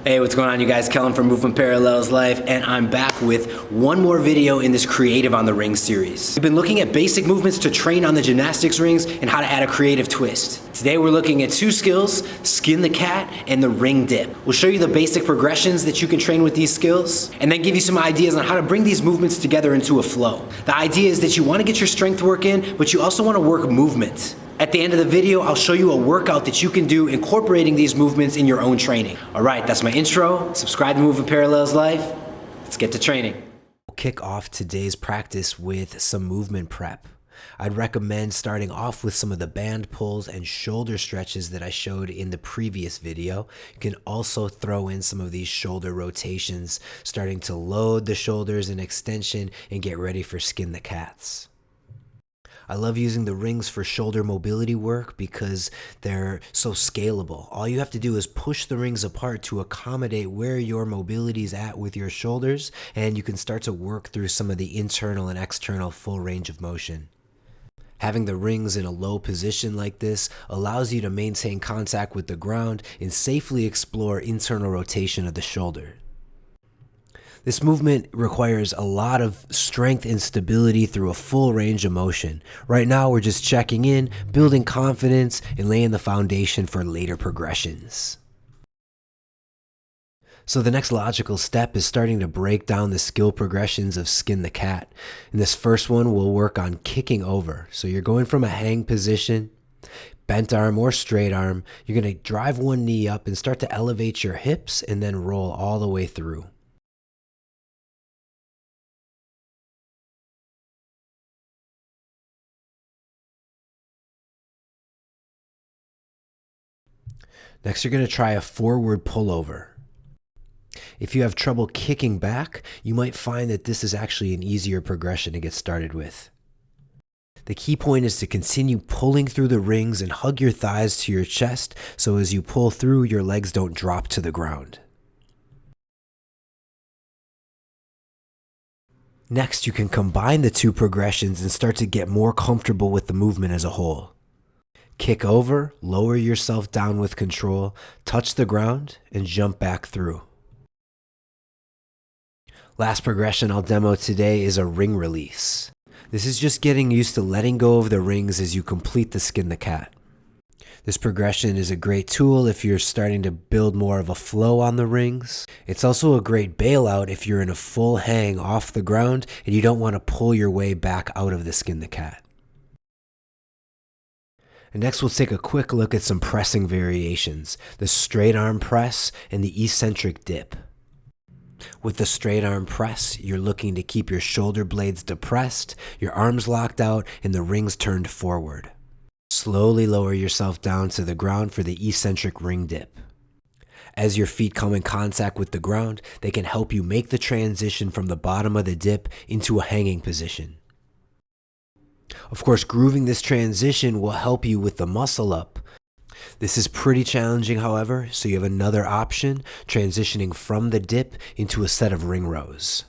Hey, what's going on, you guys? Kellen from Movement Parallels Life, and I'm back with one more video in this Creative on the Ring series. We've been looking at basic movements to train on the gymnastics rings and how to add a creative twist. Today we're looking at two skills, skin the cat and the ring dip. We'll show you the basic progressions that you can train with these skills, and then give you some ideas on how to bring these movements together into a flow. The idea is that you want to get your strength work in, but you also want to work movement. At the end of the video, I'll show you a workout that you can do incorporating these movements in your own training. All right, that's my intro. Subscribe to Movement Parallels Life. Let's get to training. We'll kick off today's practice with some movement prep. I'd recommend starting off with some of the band pulls and shoulder stretches that I showed in the previous video. You can also throw in some of these shoulder rotations, starting to load the shoulders in extension and get ready for skin the cats. I love using the rings for shoulder mobility work because they're so scalable. All you have to do is push the rings apart to accommodate where your mobility is at with your shoulders, and you can start to work through some of the internal and external full range of motion. Having the rings in a low position like this allows you to maintain contact with the ground and safely explore internal rotation of the shoulder. This movement requires a lot of strength and stability through a full range of motion. Right now, we're just checking in, building confidence, and laying the foundation for later progressions. So the next logical step is starting to break down the skill progressions of skin the cat. In this first one, we'll work on kicking over. So you're going from a hang position, bent arm or straight arm. You're going to drive one knee up and start to elevate your hips and then roll all the way through. Next, you're going to try a forward pullover. If you have trouble kicking back, you might find that this is actually an easier progression to get started with. The key point is to continue pulling through the rings and hug your thighs to your chest, so as you pull through, your legs don't drop to the ground. Next, you can combine the two progressions and start to get more comfortable with the movement as a whole. Kick over, lower yourself down with control, touch the ground, and jump back through. Last progression I'll demo today is a ring release. This is just getting used to letting go of the rings as you complete the skin the cat. This progression is a great tool if you're starting to build more of a flow on the rings. It's also a great bailout if you're in a full hang off the ground and you don't want to pull your way back out of the skin the cat. And next, we'll take a quick look at some pressing variations, the straight arm press and the eccentric dip. With the straight arm press, you're looking to keep your shoulder blades depressed, your arms locked out, and the rings turned forward. Slowly lower yourself down to the ground for the eccentric ring dip. As your feet come in contact with the ground, they can help you make the transition from the bottom of the dip into a hanging position. Of course, grooving this transition will help you with the muscle up. This is pretty challenging, however, so you have another option, transitioning from the dip into a set of ring rows.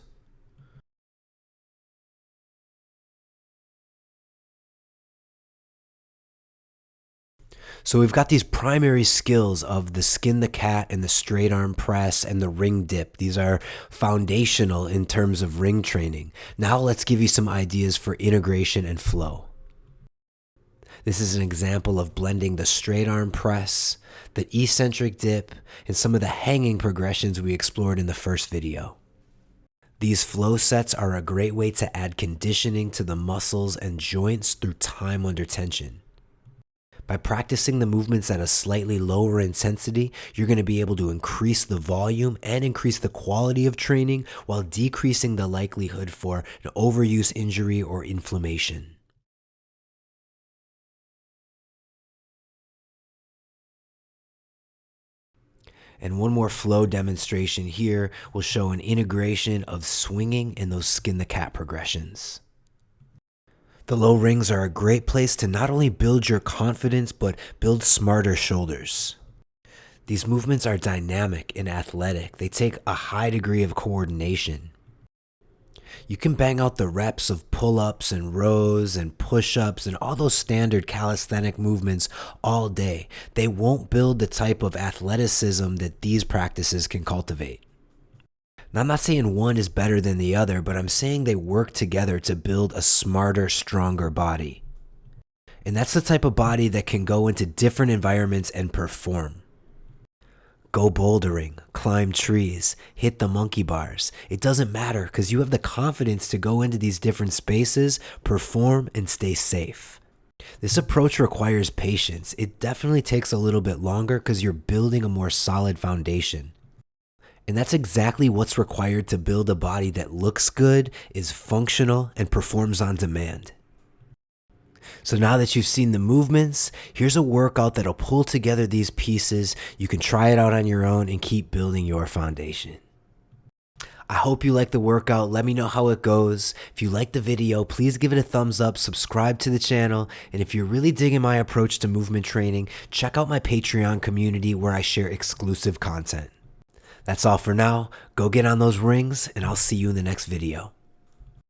So we've got these primary skills of the skin the cat and the straight arm press and the ring dip. These are foundational in terms of ring training. Now let's give you some ideas for integration and flow. This is an example of blending the straight arm press, the eccentric dip, and some of the hanging progressions we explored in the first video. These flow sets are a great way to add conditioning to the muscles and joints through time under tension. By practicing the movements at a slightly lower intensity, you're going to be able to increase the volume and increase the quality of training while decreasing the likelihood for an overuse injury or inflammation. And one more flow demonstration here will show an integration of swinging and those skin the cat progressions. The low rings are a great place to not only build your confidence, but build smarter shoulders. These movements are dynamic and athletic. They take a high degree of coordination. You can bang out the reps of pull-ups and rows and push-ups and all those standard calisthenic movements all day. They won't build the type of athleticism that these practices can cultivate. Now, I'm not saying one is better than the other, but I'm saying they work together to build a smarter, stronger body. And that's the type of body that can go into different environments and perform. Go bouldering, climb trees, hit the monkey bars. It doesn't matter because you have the confidence to go into these different spaces, perform, and stay safe. This approach requires patience. It definitely takes a little bit longer because you're building a more solid foundation. And that's exactly what's required to build a body that looks good, is functional, and performs on demand. So now that you've seen the movements, here's a workout that'll pull together these pieces. You can try it out on your own and keep building your foundation. I hope you like the workout. Let me know how it goes. If you like the video, please give it a thumbs up, subscribe to the channel, and if you're really digging my approach to movement training, check out my Patreon community where I share exclusive content. That's all for now. Go get on those rings, and I'll see you in the next video.